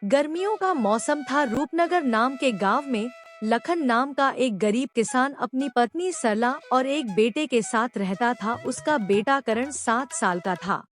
गर्मियों का मौसम था। रूपनगर नाम के गांव में लखन नाम का एक गरीब किसान अपनी पत्नी सरला और एक बेटे के साथ रहता था। उसका बेटा करण 7 साल का था।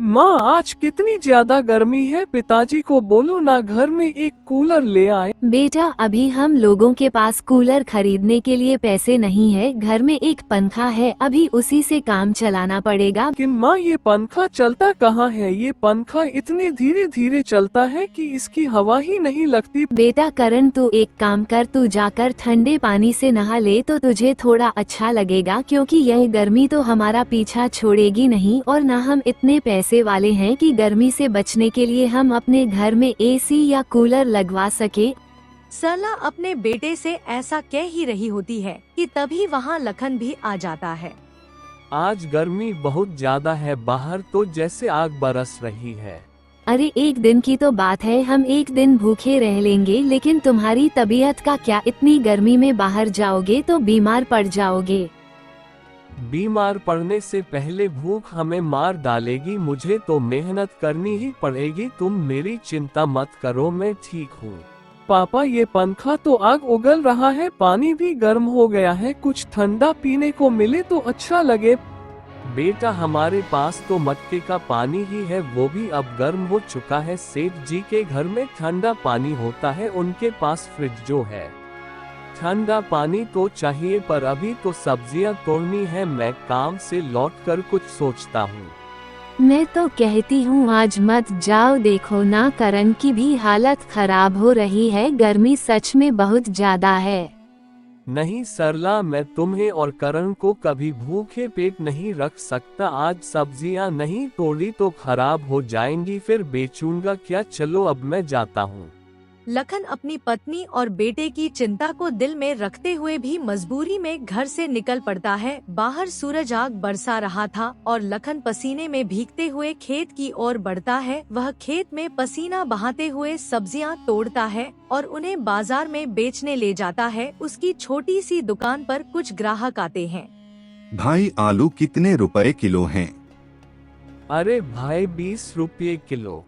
माँ, आज कितनी ज्यादा गर्मी है। पिताजी को बोलो ना घर में एक कूलर ले आए। बेटा, अभी हम लोगों के पास कूलर खरीदने के लिए पैसे नहीं है। घर में एक पंखा है, अभी उसी से काम चलाना पड़ेगा। लेकिन माँ, ये पंखा चलता कहाँ है? ये पंखा इतने धीरे धीरे चलता है कि इसकी हवा ही नहीं लगती। बेटा करण, तू एक काम कर, तू जाकर ठंडे पानी से नहा ले तो तुझे थोड़ा अच्छा लगेगा, क्योंकि यह गर्मी तो हमारा पीछा छोड़ेगी नहीं। और न हम इतने पैसे वाले हैं कि गर्मी से बचने के लिए हम अपने घर में एसी या कूलर लगवा सके। सरला अपने बेटे से ऐसा कह ही रही होती है कि तभी वहाँ लखन भी आ जाता है। आज गर्मी बहुत ज्यादा है, बाहर तो जैसे आग बरस रही है। अरे एक दिन की तो बात है, हम एक दिन भूखे रह लेंगे, लेकिन तुम्हारी तबीयत का क्या? इतनी गर्मी में बाहर जाओगे तो बीमार पड़ जाओगे। बीमार पड़ने से पहले भूख हमें मार डालेगी। मुझे तो मेहनत करनी ही पड़ेगी। तुम मेरी चिंता मत करो, मैं ठीक हूँ। पापा, ये पंखा तो आग उगल रहा है, पानी भी गर्म हो गया है। कुछ ठंडा पीने को मिले तो अच्छा लगे। बेटा, हमारे पास तो मटके का पानी ही है, वो भी अब गर्म हो चुका है। सेठ जी के घर में ठंडा पानी होता है, उनके पास फ्रिज जो है। ठंडा पानी तो चाहिए, पर अभी तो सब्जियां तोड़नी है। मैं काम से लौटकर कुछ सोचता हूँ। मैं तो कहती हूँ आज मत जाओ। देखो ना, करण की भी हालत खराब हो रही है। गर्मी सच में बहुत ज्यादा है। नहीं सरला, मैं तुम्हें और करण को कभी भूखे पेट नहीं रख सकता। आज सब्जियां नहीं तोड़ी तो खराब हो जाएंगी, फिर बेचूंगा क्या। चलो अब मैं जाता हूँ। लखन अपनी पत्नी और बेटे की चिंता को दिल में रखते हुए भी मजबूरी में घर से निकल पड़ता है। बाहर सूरज आग बरसा रहा था और लखन पसीने में भीगते हुए खेत की ओर बढ़ता है। वह खेत में पसीना बहाते हुए सब्जियां तोड़ता है और उन्हें बाजार में बेचने ले जाता है। उसकी छोटी सी दुकान पर कुछ ग्राहक आते हैं। भाई, आलू कितने रुपए किलो हैं? अरे भाई, 20 रुपये किलो।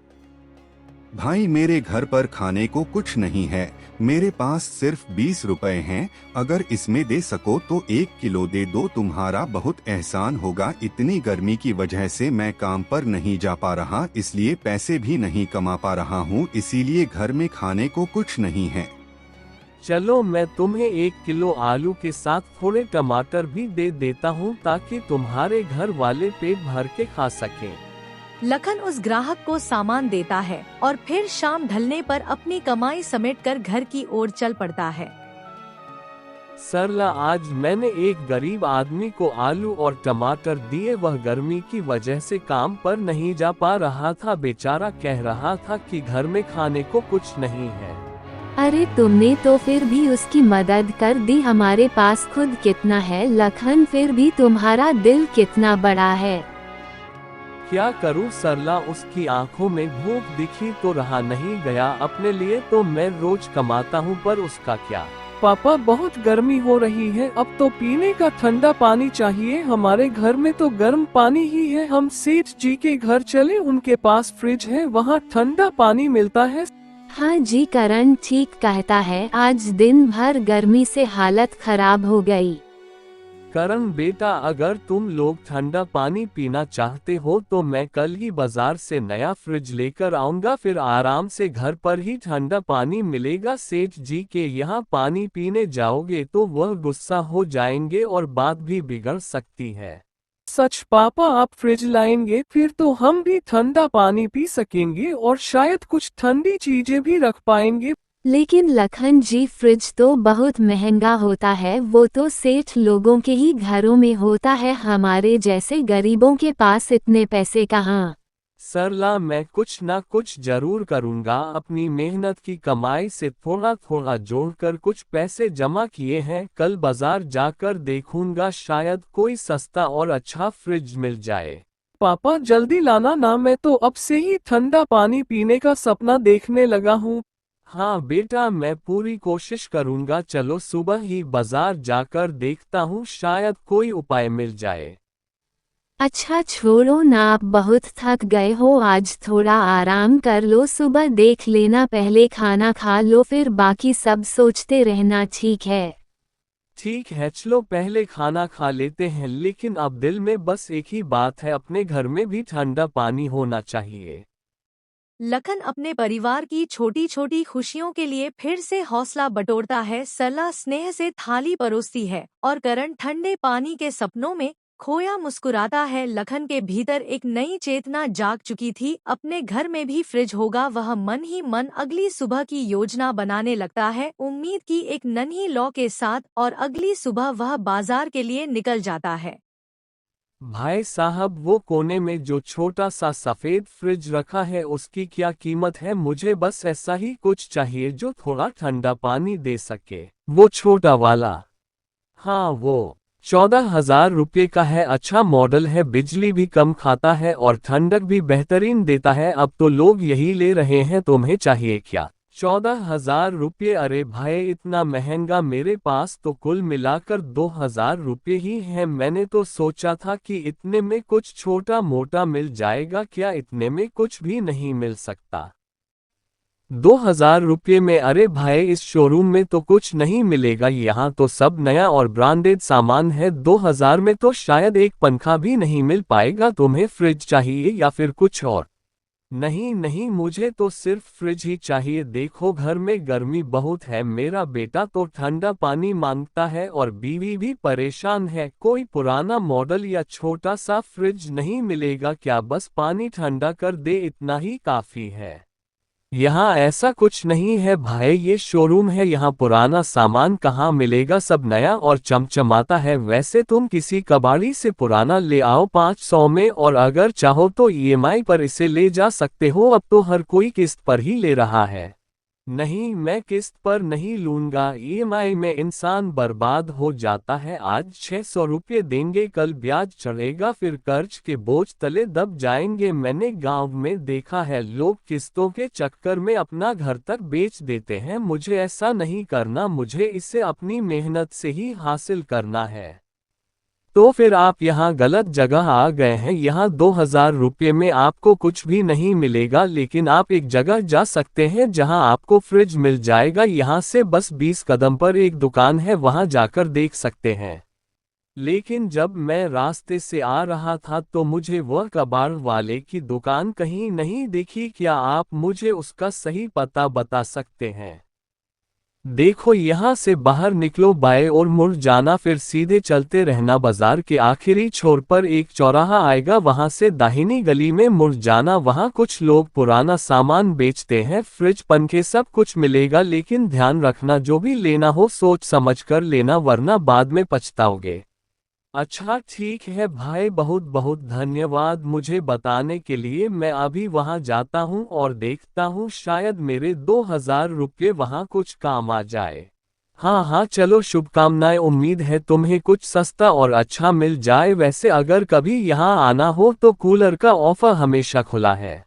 भाई, मेरे घर पर खाने को कुछ नहीं है, मेरे पास सिर्फ 20 रुपए हैं। अगर इसमें दे सको तो 1 किलो दे दो, तुम्हारा बहुत एहसान होगा। इतनी गर्मी की वजह से मैं काम पर नहीं जा पा रहा, इसलिए पैसे भी नहीं कमा पा रहा हूँ, इसीलिए घर में खाने को कुछ नहीं है। चलो, मैं तुम्हें 1 किलो आलू के साथ थोड़े टमाटर भी दे देता हूँ, ताकि तुम्हारे घर वाले पेट भर के खा सकें। लखन उस ग्राहक को सामान देता है और फिर शाम ढलने पर अपनी कमाई समेटकर घर की ओर चल पड़ता है। सरला, आज मैंने एक गरीब आदमी को आलू और टमाटर दिए। वह गर्मी की वजह से काम पर नहीं जा पा रहा था। बेचारा कह रहा था कि घर में खाने को कुछ नहीं है। अरे तुमने तो फिर भी उसकी मदद कर दी। हमारे पास खुद कितना है लखन, फिर भी तुम्हारा दिल कितना बड़ा है। क्या करूं सरला, उसकी आंखों में भूख दिखी तो रहा नहीं गया। अपने लिए तो मैं रोज कमाता हूं, पर उसका क्या। पापा, बहुत गर्मी हो रही है, अब तो पीने का ठंडा पानी चाहिए। हमारे घर में तो गर्म पानी ही है। हम सेठ जी के घर चले, उनके पास फ्रिज है, वहाँ ठंडा पानी मिलता है। हाँ जी, करण ठीक कहता है। आज दिन भर गर्मी से हालत खराब हो गई। करण बेटा, अगर तुम लोग ठंडा पानी पीना चाहते हो तो मैं कल ही बाजार से नया फ्रिज लेकर आऊंगा, फिर आराम से घर पर ही ठंडा पानी मिलेगा। सेठ जी के यहाँ पानी पीने जाओगे तो वह गुस्सा हो जाएंगे और बात भी बिगड़ सकती है। सच पापा, आप फ्रिज लाएंगे फिर तो हम भी ठंडा पानी पी सकेंगे और शायद कुछ ठंडी चीजें भी रख पाएंगे। लेकिन लखन जी, फ्रिज तो बहुत महंगा होता है, वो तो सेठ लोगों के ही घरों में होता है। हमारे जैसे गरीबों के पास इतने पैसे कहाँ। सरला, मैं कुछ ना कुछ जरूर करूंगा। अपनी मेहनत की कमाई से थोड़ा थोड़ा जोड़कर कुछ पैसे जमा किए हैं। कल बाजार जाकर देखूंगा, शायद कोई सस्ता और अच्छा फ्रिज मिल जाए। पापा, जल्दी लाना ना, मैं तो अब से ही ठंडा पानी पीने का सपना देखने लगा हूँ। हाँ बेटा, मैं पूरी कोशिश करूंगा। चलो सुबह ही बाजार जाकर देखता हूँ, शायद कोई उपाय मिल जाए। अच्छा छोड़ो ना, आप बहुत थक गए हो, आज थोड़ा आराम कर लो, सुबह देख लेना, पहले खाना खा लो फिर बाकी सब सोचते रहना, ठीक है? ठीक है चलो पहले खाना खा लेते हैं, लेकिन अब दिल में बस एक ही बात है, अपने घर में भी ठंडा पानी होना चाहिए। लखन अपने परिवार की छोटी छोटी खुशियों के लिए फिर से हौसला बटोरता है। सरला स्नेह से थाली परोसती है और करण ठंडे पानी के सपनों में खोया मुस्कुराता है। लखन के भीतर एक नई चेतना जाग चुकी थी। अपने घर में भी फ्रिज होगा, वह मन ही मन अगली सुबह की योजना बनाने लगता है, उम्मीद की एक नन्ही लौ के साथ। और अगली सुबह वह बाजार के लिए निकल जाता है। भाई साहब, वो कोने में जो छोटा सा सफेद फ्रिज रखा है उसकी क्या कीमत है? मुझे बस ऐसा ही कुछ चाहिए जो थोड़ा ठंडा पानी दे सके। वो छोटा वाला? हाँ, वो 14,000 रुपये का है, अच्छा मॉडल है, बिजली भी कम खाता है और ठंडक भी बेहतरीन देता है। अब तो लोग यही ले रहे हैं, तुम्हें चाहिए क्या? 14,000 रुपये? अरे भाई इतना महंगा, मेरे पास तो कुल मिलाकर 2,000 रुपये ही हैं। मैंने तो सोचा था कि इतने में कुछ छोटा मोटा मिल जाएगा, क्या इतने में कुछ भी नहीं मिल सकता? 2,000 रुपये में? अरे भाई इस शोरूम में तो कुछ नहीं मिलेगा, यहाँ तो सब नया और ब्रांडेड सामान है। 2,000 में तो शायद एक पंखा भी नहीं मिल पाएगा। तुम्हें फ्रिज चाहिए या फिर कुछ और? नहीं नहीं, मुझे तो सिर्फ फ्रिज ही चाहिए। देखो घर में गर्मी बहुत है, मेरा बेटा तो ठंडा पानी मांगता है और बीवी भी परेशान है। कोई पुराना मॉडल या छोटा सा फ्रिज नहीं मिलेगा क्या? बस पानी ठंडा कर दे, इतना ही काफी है। यहाँ ऐसा कुछ नहीं है भाई, ये शोरूम है, यहाँ पुराना सामान कहाँ मिलेगा, सब नया और चमचमाता है। वैसे तुम किसी कबाड़ी से पुराना ले आओ 500 में, और अगर चाहो तो ईएमआई पर इसे ले जा सकते हो, अब तो हर कोई किस्त पर ही ले रहा है। नहीं, मैं किस्त पर नहीं लूंगा, ईएमआई में इंसान बर्बाद हो जाता है। आज 600 रुपये देंगे, कल ब्याज चढ़ेगा, फिर कर्ज के बोझ तले दब जाएंगे। मैंने गांव में देखा है, लोग किस्तों के चक्कर में अपना घर तक बेच देते हैं। मुझे ऐसा नहीं करना, मुझे इसे अपनी मेहनत से ही हासिल करना है। तो फिर आप यहाँ गलत जगह आ गए हैं। यहाँ 2,000 रुपये में आपको कुछ भी नहीं मिलेगा, लेकिन आप एक जगह जा सकते हैं जहाँ आपको फ्रिज मिल जाएगा। यहाँ से बस 20 कदम पर एक दुकान है, वहाँ जाकर देख सकते हैं। लेकिन जब मैं रास्ते से आ रहा था तो मुझे वह कबाड़ वाले की दुकान कहीं नहीं दिखी, क्या आप मुझे उसका सही पता बता सकते हैं? देखो यहाँ से बाहर निकलो, बाएं और मुड़ जाना, फिर सीधे चलते रहना, बाजार के आखिरी छोर पर एक चौराहा आएगा, वहां से दाहिनी गली में मुड़ जाना। वहां कुछ लोग पुराना सामान बेचते हैं, फ्रिज पंखे सब कुछ मिलेगा, लेकिन ध्यान रखना जो भी लेना हो सोच समझ कर लेना, वरना बाद में पछताओगे। अच्छा ठीक है भाई, बहुत बहुत धन्यवाद मुझे बताने के लिए। मैं अभी वहां जाता हूं और देखता हूं, शायद मेरे 2,000 रुपये वहां कुछ काम आ जाए। हाँ हाँ चलो, शुभकामनाएं, उम्मीद है तुम्हें कुछ सस्ता और अच्छा मिल जाए। वैसे अगर कभी यहाँ आना हो तो कूलर का ऑफर हमेशा खुला है।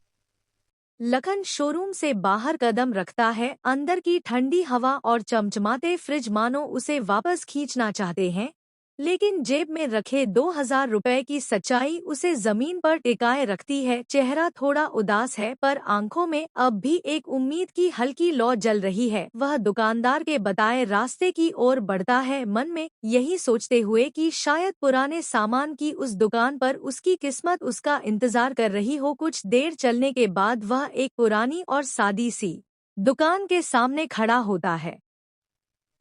लखन शोरूम से बाहर कदम रखता है, अंदर की ठंडी हवा और चमचमाते फ्रिज मानो उसे वापस खींचना चाहते हैं, लेकिन जेब में रखे 2,000 रुपए की सच्चाई उसे जमीन पर टिकाए रखती है। चेहरा थोड़ा उदास है, पर आंखों में अब भी एक उम्मीद की हल्की लौ जल रही है। वह दुकानदार के बताए रास्ते की ओर बढ़ता है, मन में यही सोचते हुए कि शायद पुराने सामान की उस दुकान पर उसकी किस्मत उसका इंतजार कर रही हो। कुछ देर चलने के बाद वह एक पुरानी और सादी सी दुकान के सामने खड़ा होता है।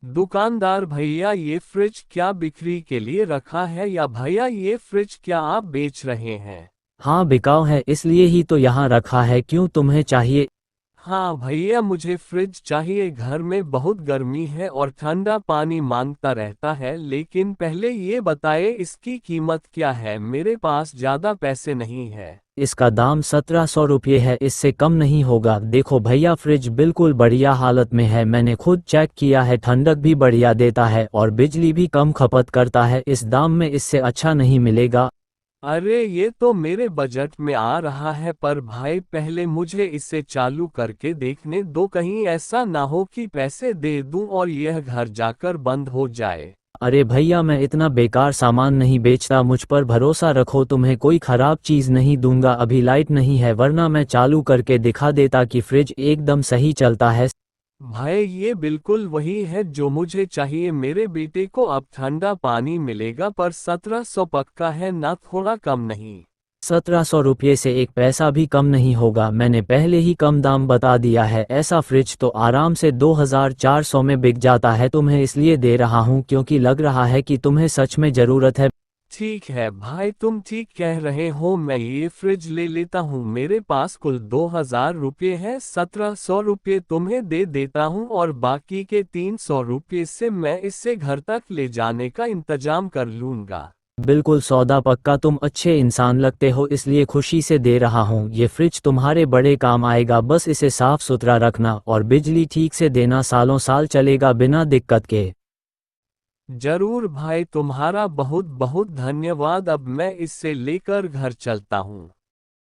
दुकानदार भैया, ये फ्रिज क्या बिक्री के लिए रखा है, या भैया ये फ्रिज क्या आप बेच रहे हैं? हाँ बिकाऊ है, इसलिए ही तो यहाँ रखा है, क्यों तुम्हें चाहिए? हाँ भैया, मुझे फ्रिज चाहिए, घर में बहुत गर्मी है और ठंडा पानी मांगता रहता है। लेकिन पहले ये बताए इसकी कीमत क्या है, मेरे पास ज़्यादा पैसे नहीं है। इसका दाम 1,700 रुपये है, इससे कम नहीं होगा। देखो भैया, फ्रिज बिल्कुल बढ़िया हालत में है, मैंने खुद चेक किया है, ठंडक भी बढ़िया देता है और बिजली भी कम खपत करता है। इस दाम में इससे अच्छा नहीं मिलेगा। अरे ये तो मेरे बजट में आ रहा है, पर भाई पहले मुझे इसे चालू करके देखने दो, कहीं ऐसा ना हो कि पैसे दे दूं और यह घर जाकर बंद हो जाए। अरे भैया मैं इतना बेकार सामान नहीं बेचता, मुझ पर भरोसा रखो, तुम्हें कोई खराब चीज नहीं दूंगा। अभी लाइट नहीं है वरना मैं चालू करके दिखा देता कि फ्रिज एकदम सही चलता है। भाई ये बिल्कुल वही है जो मुझे चाहिए। मेरे बेटे को अब ठंडा पानी मिलेगा, पर 1700 पक्का है ना, थोड़ा कम नहीं? 1700 रुपये से एक पैसा भी कम नहीं होगा, मैंने पहले ही कम दाम बता दिया है। ऐसा फ्रिज तो आराम से 2400 में बिक जाता है, तुम्हें इसलिए दे रहा हूँ क्योंकि लग रहा है कि तुम्हें सच में ज़रूरत है। ठीक है भाई, तुम ठीक कह रहे हो, मैं ये फ्रिज ले लेता हूँ। मेरे पास कुल 2000 रुपये है, 1700 रुपये तुम्हें दे देता हूँ और बाकी के 300 रुपये से मैं इससे घर तक ले जाने का इंतजाम कर लूँगा। बिल्कुल सौदा पक्का, तुम अच्छे इंसान लगते हो इसलिए खुशी से दे रहा हूँ। ये फ्रिज तुम्हारे बड़े काम आएगा, बस इसे साफ सुथरा रखना और बिजली ठीक से देना, सालों साल चलेगा बिना दिक्कत के। जरूर भाई, तुम्हारा बहुत बहुत धन्यवाद। अब मैं इससे लेकर घर चलता हूँ।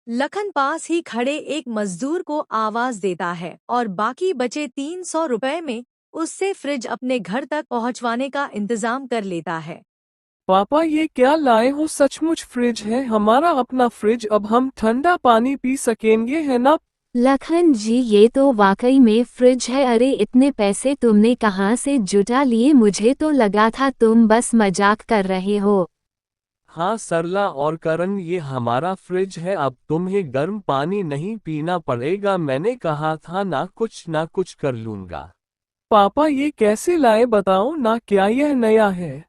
लखन पास ही खड़े एक मजदूर को आवाज देता है और बाकी बचे 300 रुपए में उससे फ्रिज अपने घर तक पहुंचवाने का इंतजाम कर लेता है। पापा ये क्या लाए हो? सचमुच फ्रिज है, हमारा अपना फ्रिज। अब हम ठंडा पानी पी सकेंगे, है ना? लखन जी ये तो वाकई में फ्रिज है। अरे इतने पैसे तुमने कहाँ से जुटा लिए? मुझे तो लगा था तुम बस मजाक कर रहे हो। हाँ सरला और करण, ये हमारा फ्रिज है। अब तुम्हें गर्म पानी नहीं पीना पड़ेगा, मैंने कहा था ना कुछ कर लूंगा। पापा ये कैसे लाए बताओ ना, क्या यह नया है?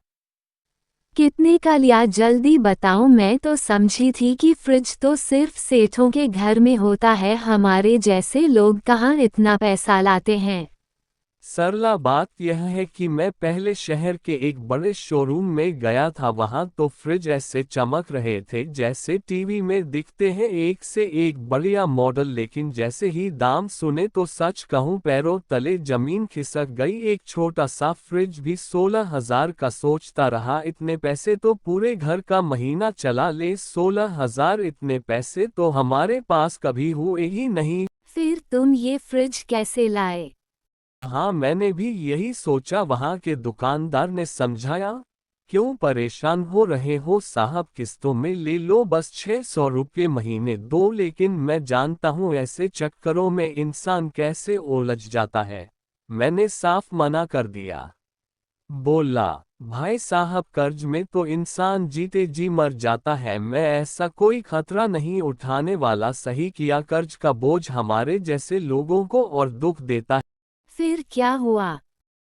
कितने का लिया जल्दी बताओ, मैं तो समझी थी कि फ्रिज तो सिर्फ सेठों के घर में होता है, हमारे जैसे लोग कहाँ इतना पैसा लाते हैं। सरला बात यह है कि मैं पहले शहर के एक बड़े शोरूम में गया था, वहां तो फ्रिज ऐसे चमक रहे थे जैसे टीवी में दिखते हैं, एक से एक बढ़िया मॉडल। लेकिन जैसे ही दाम सुने तो सच कहूं पैरों तले जमीन खिसक गई। एक छोटा सा फ्रिज भी 16,000 का सोचता रहा, इतने पैसे तो पूरे घर का महीना चला ले। 16,000 इतने पैसे तो हमारे पास कभी हुए ही नहीं। फिर तुम ये फ्रिज कैसे लाए? हाँ मैंने भी यही सोचा, वहां के दुकानदार ने समझाया। क्यों परेशान हो रहे हो साहब, किस्तों में ले लो, बस 600 रुपये महीने दो। लेकिन मैं जानता हूँ ऐसे चक्करों में इंसान कैसे उलझ जाता है। मैंने साफ मना कर दिया। बोला भाई साहब कर्ज में तो इंसान जीते जी मर जाता है, मैं ऐसा कोई खतरा नहीं उठाने वाला। सही किया, कर्ज का बोझ हमारे जैसे लोगों को और दुख देता है। फिर क्या हुआ?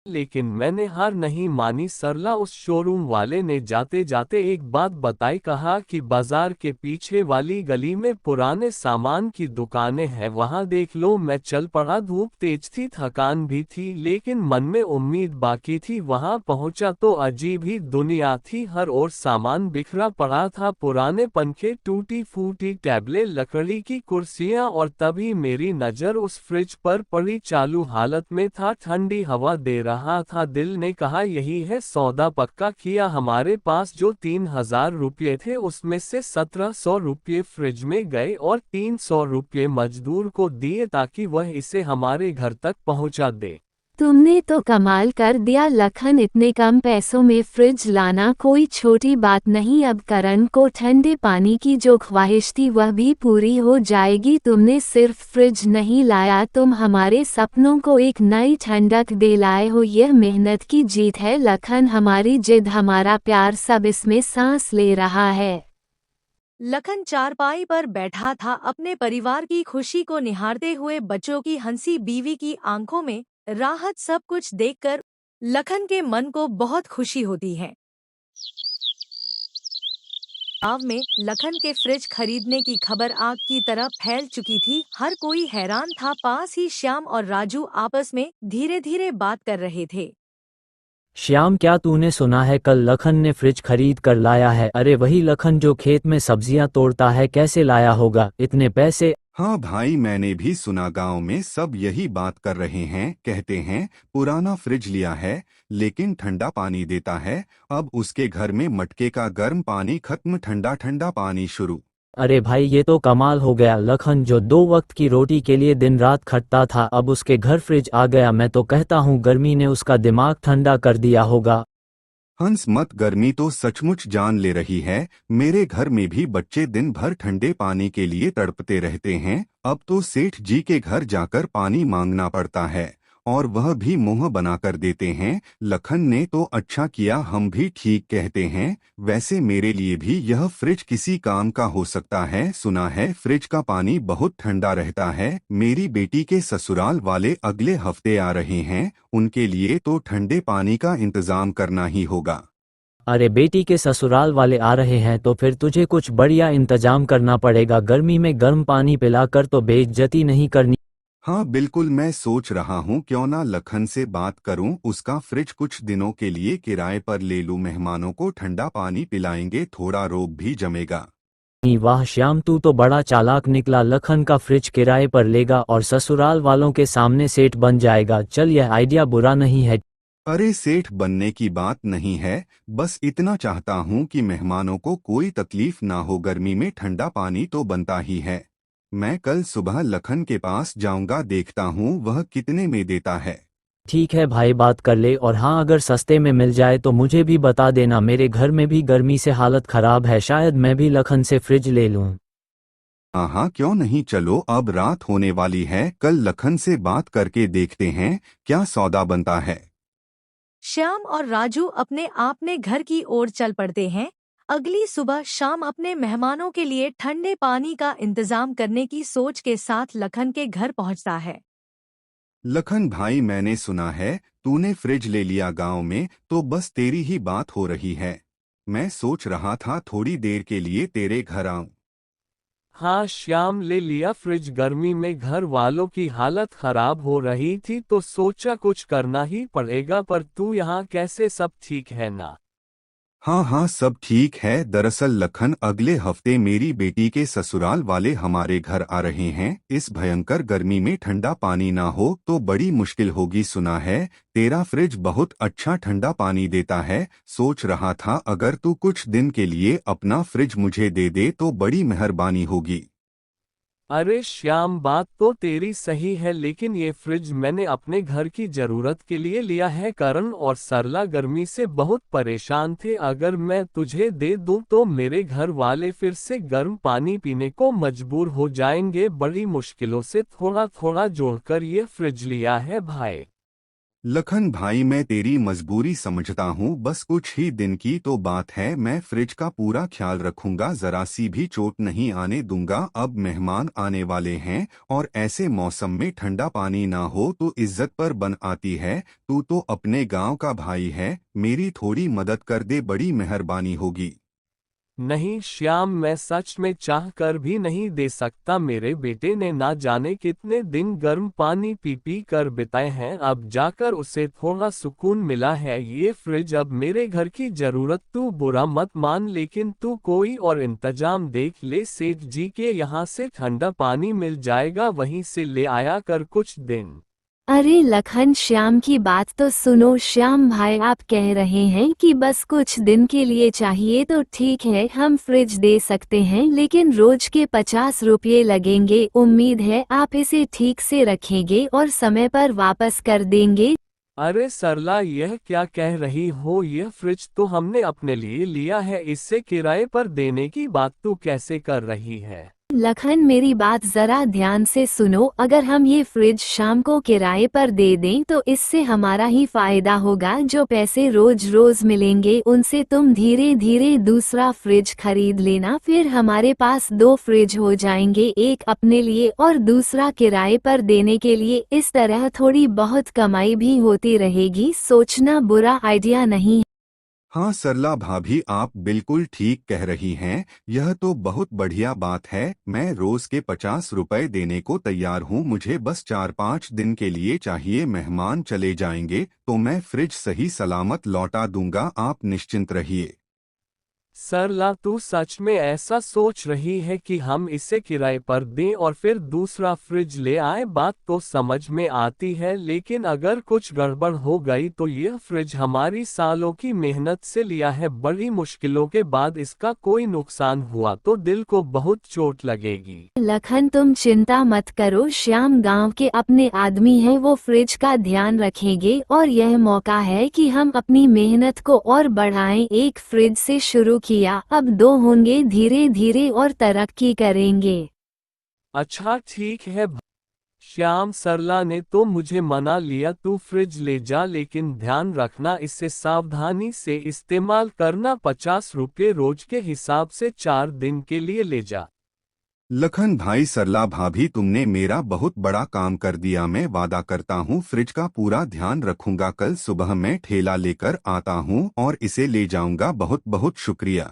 लेकिन मैंने हार नहीं मानी सरला। उस शोरूम वाले ने जाते जाते एक बात बताई, कहा कि बाजार के पीछे वाली गली में पुराने सामान की दुकानें हैं, वहां देख लो। मैं चल पड़ा, धूप तेज थी, थकान भी थी, लेकिन मन में उम्मीद बाकी थी। वहां पहुंचा तो अजीब ही दुनिया थी, हर ओर सामान बिखरा पड़ा था, पुराने पंखे, टूटी फूटी टेबलें, लकड़ी की कुर्सियां। और तभी मेरी नजर उस फ्रिज पर पड़ी, चालू हालत में था, ठंडी हवा दे रहा था। दिल ने कहा यही है सौदा, पक्का किया। हमारे पास जो 3000 रुपये थे उसमें से 1700 रुपये फ्रिज में गए और 300 रुपये मजदूर को दिए ताकि वह इसे हमारे घर तक पहुंचा दे। तुमने तो कमाल कर दिया लखन, इतने कम पैसों में फ्रिज लाना कोई छोटी बात नहीं। अब करण को ठंडे पानी की जो ख्वाहिश थी वह भी पूरी हो जाएगी। तुमने सिर्फ फ्रिज नहीं लाया, तुम हमारे सपनों को एक नई ठंडक दे लाए हो। यह मेहनत की जीत है लखन, हमारी जिद, हमारा प्यार, सब इसमें सांस ले रहा है। लखन चारपाई पर बैठा था, अपने परिवार की खुशी को निहारते हुए, बच्चों की हंसी, बीवी की आंखों में राहत, सब कुछ देखकर लखन के मन को बहुत खुशी होती है। गांव में लखन के फ्रिज खरीदने की खबर आग की तरह फैल चुकी थी, हर कोई हैरान था। पास ही श्याम और राजू आपस में धीरे धीरे बात कर रहे थे। श्याम क्या तूने सुना है, कल लखन ने फ्रिज खरीद कर लाया है? अरे वही लखन जो खेत में सब्जियां तोड़ता है, कैसे लाया होगा इतने पैसे? हाँ भाई मैंने भी सुना, गांव में सब यही बात कर रहे हैं, कहते हैं पुराना फ्रिज लिया है लेकिन ठंडा पानी देता है। अब उसके घर में मटके का गर्म पानी खत्म, ठंडा ठंडा पानी शुरू। अरे भाई ये तो कमाल हो गया, लखन जो 2 वक्त की रोटी के लिए दिन रात खटता था अब उसके घर फ्रिज आ गया। मैं तो कहता हूँ गर्मी ने उसका दिमाग ठंडा कर दिया होगा। हंस मत, गर्मी तो सचमुच जान ले रही है। मेरे घर में भी बच्चे दिन भर ठंडे पानी के लिए तड़पते रहते हैं। अब तो सेठ जी के घर जाकर पानी मांगना पड़ता है, और वह भी मुंह बनाकर देते हैं। लखन ने तो अच्छा किया, हम भी ठीक कहते हैं। वैसे मेरे लिए भी यह फ्रिज किसी काम का हो सकता है। सुना है फ्रिज का पानी बहुत ठंडा रहता है। मेरी बेटी के ससुराल वाले अगले हफ्ते आ रहे हैं, उनके लिए तो ठंडे पानी का इंतजाम करना ही होगा। अरे बेटी के ससुराल वाले आ रहे हैं तो फिर तुझे कुछ बढ़िया इंतजाम करना पड़ेगा। गर्मी में गर्म पानी पिलाकर तो बेइज्जती नहीं करनी। हाँ बिल्कुल, मैं सोच रहा हूँ क्यों ना लखन से बात करूँ, उसका फ्रिज कुछ दिनों के लिए किराए पर ले लूँ। मेहमानों को ठंडा पानी पिलाएंगे, थोड़ा रोब भी जमेगा। वाह श्याम, तू तो बड़ा चालाक निकला। लखन का फ्रिज किराए पर लेगा और ससुराल वालों के सामने सेठ बन जाएगा। चल, यह आइडिया बुरा नहीं है। अरे सेठ बनने की बात नहीं है, बस इतना चाहता हूँ कि मेहमानों को कोई तकलीफ ना हो। गर्मी में ठंडा पानी तो बनता ही है। मैं कल सुबह लखन के पास जाऊंगा, देखता हूँ वह कितने में देता है। ठीक है भाई, बात कर ले। और हाँ, अगर सस्ते में मिल जाए तो मुझे भी बता देना। मेरे घर में भी गर्मी से हालत खराब है, शायद मैं भी लखन से फ्रिज ले लूँ। हाँ हाँ, क्यों नहीं, चलो अब रात होने वाली है, कल लखन से बात करके देखते हैं क्या सौदा बनता है। श्याम और राजू अपने आपने घर की ओर चल पड़ते हैं। अगली सुबह शाम अपने मेहमानों के लिए ठंडे पानी का इंतजाम करने की सोच के साथ लखन के घर पहुंचता है। लखन भाई, मैंने सुना है तूने फ्रिज ले लिया गांव में, तो बस तेरी ही बात हो रही है। मैं सोच रहा था थोड़ी देर के लिए तेरे घर आऊं। हाँ श्याम, ले लिया फ्रिज। गर्मी में घर वालों की हालत खराब हो रही थी तो सोचा कुछ करना ही पड़ेगा। पर तू यहाँ कैसे, सब ठीक है ना? हाँ हाँ, सब ठीक है। दरअसल लखन, अगले हफ्ते मेरी बेटी के ससुराल वाले हमारे घर आ रहे हैं। इस भयंकर गर्मी में ठंडा पानी ना हो तो बड़ी मुश्किल होगी। सुना है तेरा फ्रिज बहुत अच्छा ठंडा पानी देता है। सोच रहा था अगर तू कुछ दिन के लिए अपना फ्रिज मुझे दे दे तो बड़ी मेहरबानी होगी। अरे श्याम, बात तो तेरी सही है, लेकिन ये फ्रिज मैंने अपने घर की जरूरत के लिए लिया है। करण और सरला गर्मी से बहुत परेशान थे। अगर मैं तुझे दे दूं तो मेरे घर वाले फिर से गर्म पानी पीने को मजबूर हो जाएंगे। बड़ी मुश्किलों से थोड़ा थोड़ा जोड़कर ये फ्रिज लिया है भाई। लखन भाई, मैं तेरी मजबूरी समझता हूँ, बस कुछ ही दिन की तो बात है। मैं फ्रिज का पूरा ख्याल रखूंगा, जरा सी भी चोट नहीं आने दूंगा। अब मेहमान आने वाले हैं और ऐसे मौसम में ठंडा पानी ना हो तो इज्जत पर बन आती है। तू तो अपने गांव का भाई है, मेरी थोड़ी मदद कर दे, बड़ी मेहरबानी होगी। नहीं श्याम, मैं सच में चाह कर भी नहीं दे सकता। मेरे बेटे ने ना जाने कितने दिन गर्म पानी पी पी कर बिताए हैं, अब जाकर उसे थोड़ा सुकून मिला है। ये फ्रिज अब मेरे घर की जरूरत। तू बुरा मत मान, लेकिन तू कोई और इंतजाम देख ले। सेठ जी के यहाँ से ठंडा पानी मिल जाएगा, वहीं से ले आया कर कुछ दिन। अरे लखन, श्याम की बात तो सुनो। श्याम भाई, आप कह रहे हैं कि बस कुछ दिन के लिए चाहिए तो ठीक है, हम फ्रिज दे सकते हैं, लेकिन रोज के 50 रुपये लगेंगे। उम्मीद है आप इसे ठीक से रखेंगे और समय पर वापस कर देंगे। अरे सरला, यह क्या कह रही हो? यह फ्रिज तो हमने अपने लिए लिया है, इससे किराए पर देने की बात तू कैसे कर रही है? लखन, मेरी बात जरा ध्यान से सुनो। अगर हम ये फ्रिज शाम को किराए पर दे दें तो इससे हमारा ही फायदा होगा। जो पैसे रोज रोज मिलेंगे उनसे तुम धीरे धीरे दूसरा फ्रिज खरीद लेना। फिर हमारे पास 2 फ्रिज हो जाएंगे, एक अपने लिए और दूसरा किराए पर देने के लिए। इस तरह थोड़ी बहुत कमाई भी होती रहेगी। सोचना बुरा आइडिया नहीं। हाँ सरला भाभी, आप बिल्कुल ठीक कह रही हैं। यह तो बहुत बढ़िया बात है। मैं रोज के 50 रुपए देने को तैयार हूँ। मुझे बस 4-5 दिन के लिए चाहिए। मेहमान चले जाएंगे तो मैं फ्रिज सही सलामत लौटा दूंगा, आप निश्चिंत रहिए। सरला तू सच में ऐसा सोच रही है कि हम इसे किराए पर दें और फिर दूसरा फ्रिज ले आए? बात तो समझ में आती है, लेकिन अगर कुछ गड़बड़ हो गई तो यह फ्रिज हमारी सालों की मेहनत से लिया है, बड़ी मुश्किलों के बाद इसका कोई नुकसान हुआ तो दिल को बहुत चोट लगेगी। लखन तुम चिंता मत करो, श्याम गांव के अपने आदमी हैं, वो फ्रिज का ध्यान रखेंगे और यह मौका है कि हम अपनी मेहनत को और बढ़ाएं। एक फ्रिज से शुरू किया, अब 2 होंगे, धीरे धीरे और तरक्की करेंगे। अच्छा ठीक है श्याम, सरला ने तो मुझे मना लिया, तू फ्रिज ले जा, लेकिन ध्यान रखना इसे सावधानी से इस्तेमाल करना। 50 रुपये रोज के हिसाब से 4 दिन के लिए ले जा। लखन भाई, सरला भाभी, तुमने मेरा बहुत बड़ा काम कर दिया। मैं वादा करता हूँ फ्रिज का पूरा ध्यान रखूंगा। कल सुबह मैं ठेला लेकर आता हूँ और इसे ले जाऊंगा। बहुत बहुत शुक्रिया।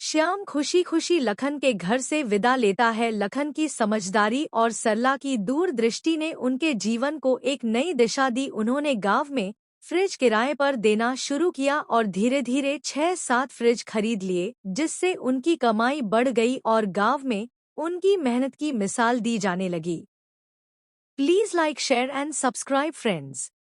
श्याम खुशी खुशी लखन के घर से विदा लेता है। लखन की समझदारी और सरला की दूरदृष्टि ने उनके जीवन को एक नई दिशा दी। उन्होंने गांव में फ्रिज किराए पर देना शुरू किया और धीरे धीरे 6-7 फ्रिज खरीद लिए, जिससे उनकी कमाई बढ़ गई और गांव में उनकी मेहनत की मिसाल दी जाने लगी। Please like, share and subscribe friends.